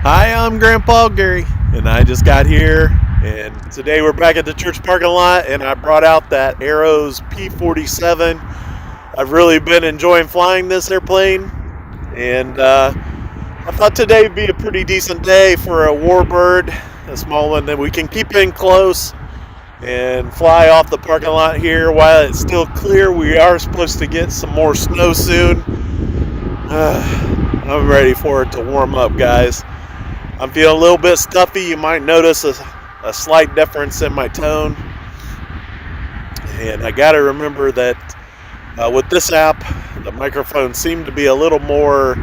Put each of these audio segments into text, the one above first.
Hi, I'm Grandpa Gary, and I just got here, and today we're back at the church parking lot, and I brought out that Arrows P47. I've really been enjoying flying this airplane, and I thought today would be a pretty decent day for a warbird, a small one that we can keep in close and fly off the parking lot here while it's still clear. We are supposed to get some more snow soon. I'm ready for it to warm up, guys. I'm feeling a little bit stuffy. You might notice a slight difference in my tone. And I got to remember that with this app, the microphones seem to be a little more,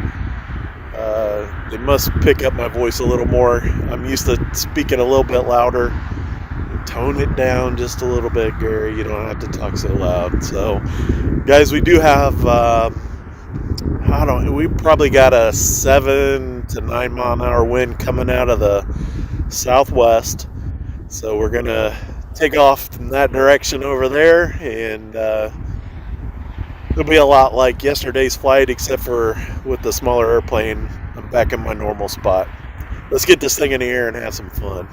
they must pick up my voice a little more. I'm used to speaking a little bit louder. Tone it down just a little bit, Gary. You don't have to talk so loud. So, guys, we do have... we probably got a 7 to 9 mile an hour wind coming out of the southwest. So we're going to take off in that direction over there, and it'll be a lot like yesterday's flight, except for with the smaller airplane, I'm back in my normal spot. Let's get this thing in the air and have some fun.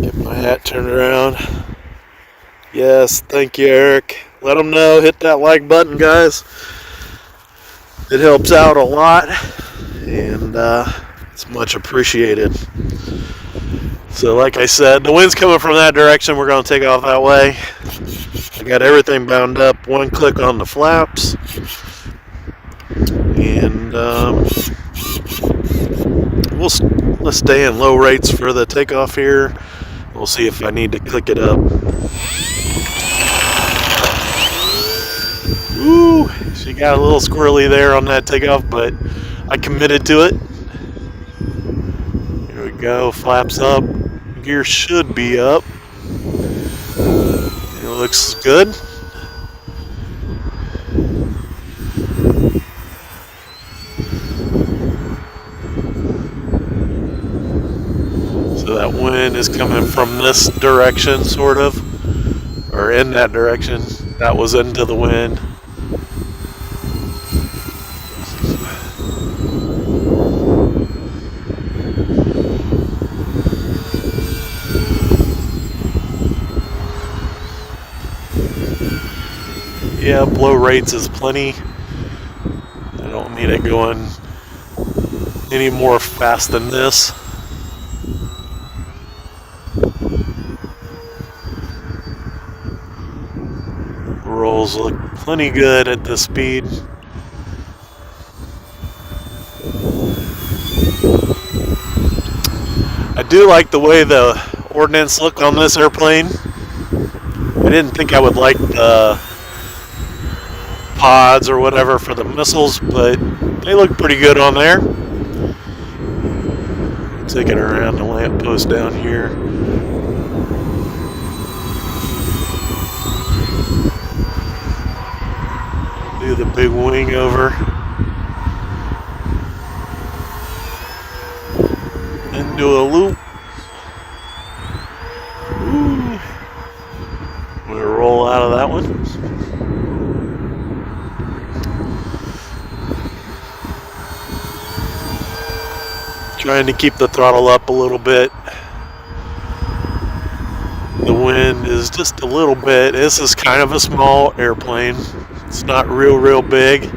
Get my hat turned around. Yes, thank you, Eric. Let them know, hit that like button, guys. It helps out a lot, and it's much appreciated. So like I said, the wind's coming from that direction. We're going to take off that way. I got everything bound up. One click on the flaps. And let's stay in low rates for the takeoff here. We'll see if I need to click it up. Ooh, she got a little squirrely there on that takeoff, but I committed to it. Here we go, flaps up. Gear should be up. It looks good. So that wind is coming from this direction, sort of, or in that direction. That was into the wind. Yeah, blow rates is plenty. I don't need it going any more fast than this. Rolls look plenty good at this speed. I do like the way the ordnance look on this airplane. I didn't think I would like the pods or whatever for the missiles, but they look pretty good on there. Taking around the lamppost down here. Do the big wing over. And do a loop. Ooh. We'll roll out of that one. Trying to keep the throttle up a little bit. The wind is just a little bit. This is kind of a small airplane. It's not real big.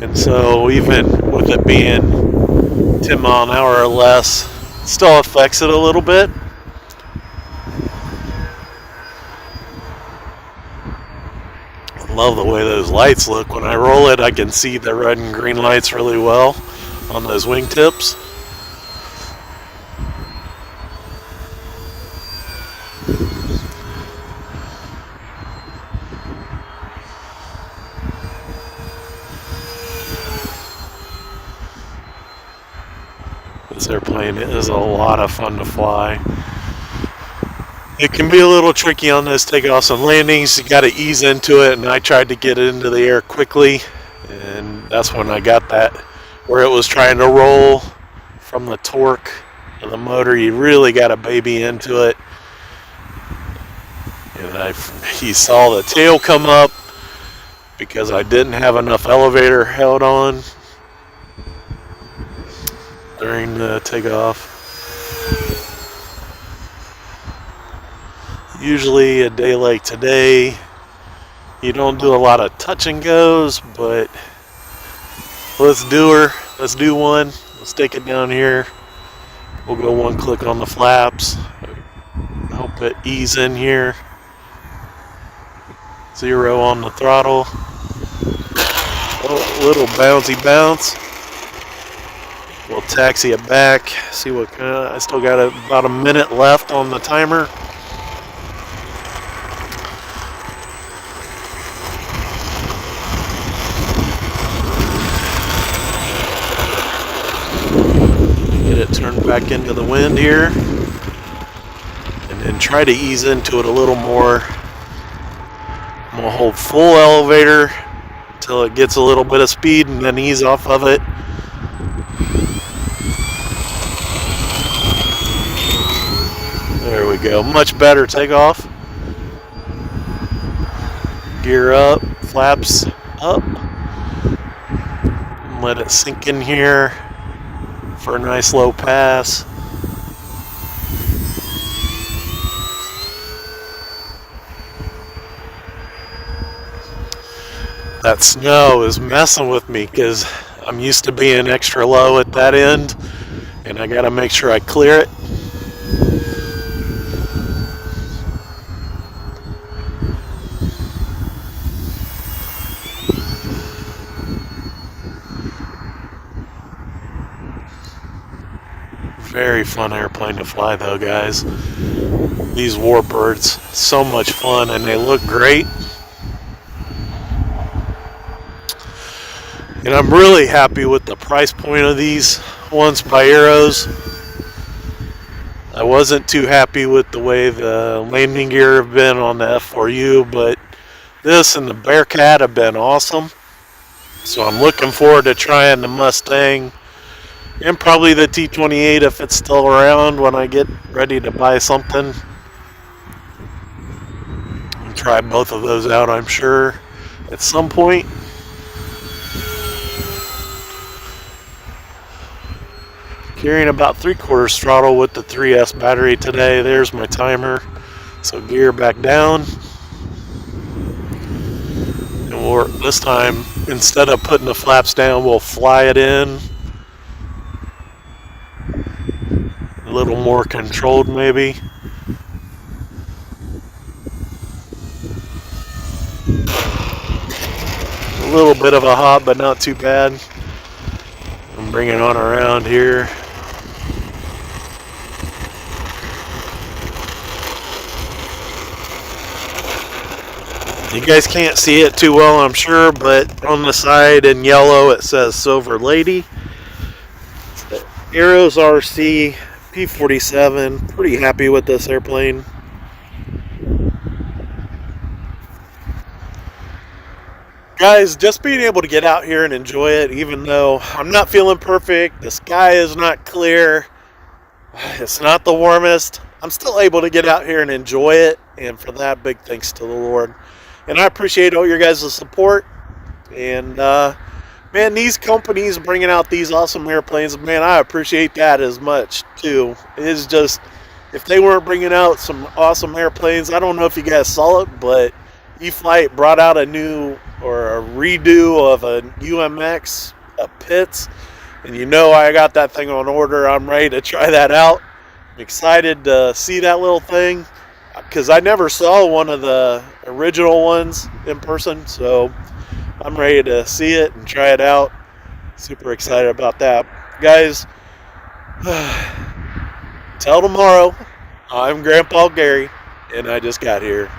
And so even with it being 10 mile an hour or less, it still affects it a little bit. I love the way those lights look. When I roll it, I can see the red and green lights really well on those wingtips. This airplane is a lot of fun to fly. It can be a little tricky on those takeoffs and landings. You got to ease into it, and I tried to get it into the air quickly, and that's when I got that where it was trying to roll from the torque of the motor. You really got to baby into it. And he saw the tail come up, because I didn't have enough elevator held on during the takeoff. Usually a day like today, you don't do a lot of touch and goes, but let's do her. Let's do one. Let's take it down here. We'll go one click on the flaps. Help it ease in here. 0 on the throttle. Oh, little bouncy bounce. We'll taxi it back. See what kind of, I still got about a minute left on the timer. Get it turned back into the wind here. And then try to ease into it a little more. I'm going to hold full elevator until it gets a little bit of speed and then ease off of it. There we go. Much better takeoff. Gear up, flaps up. Let it sink in here for a nice low pass. That snow is messing with me because I'm used to being extra low at that end, and I gotta make sure I clear it. Very fun airplane to fly though, guys. These warbirds, so much fun, and they look great. And I'm really happy with the price point of these ones by Arrows. I wasn't too happy with the way the landing gear have been on the F4U, but this and the Bearcat have been awesome. So I'm looking forward to trying the Mustang and probably the T28 if it's still around when I get ready to buy something. I'll try both of those out, I'm sure, at some point. Carrying about 3/4 throttle with the 3S battery today. There's my timer. So gear back down. And this time, instead of putting the flaps down, we'll fly it in. A little more controlled maybe. A little bit of a hop, but not too bad. I'm bringing it on around here. You guys can't see it too well, I'm sure, but on the side in yellow it says Silver Lady. It's the Arrows RC P47. Pretty happy with this airplane. Guys, just being able to get out here and enjoy it, even though I'm not feeling perfect, the sky is not clear, it's not the warmest, I'm still able to get out here and enjoy it, and for that, big thanks to the Lord. And I appreciate all your guys' support. And man, these companies bringing out these awesome airplanes, man, I appreciate that as much too. It's just, if they weren't bringing out some awesome airplanes, I don't know if you guys saw it, but E-Flight brought out a new or a redo of a UMX, a Pitts, and you know I got that thing on order. I'm ready to try that out. I'm excited to see that little thing, because I never saw one of the original ones in person, so I'm ready to see it and try it out. Super excited about that. Guys, till tomorrow, I'm Grandpa Gary, and I just got here.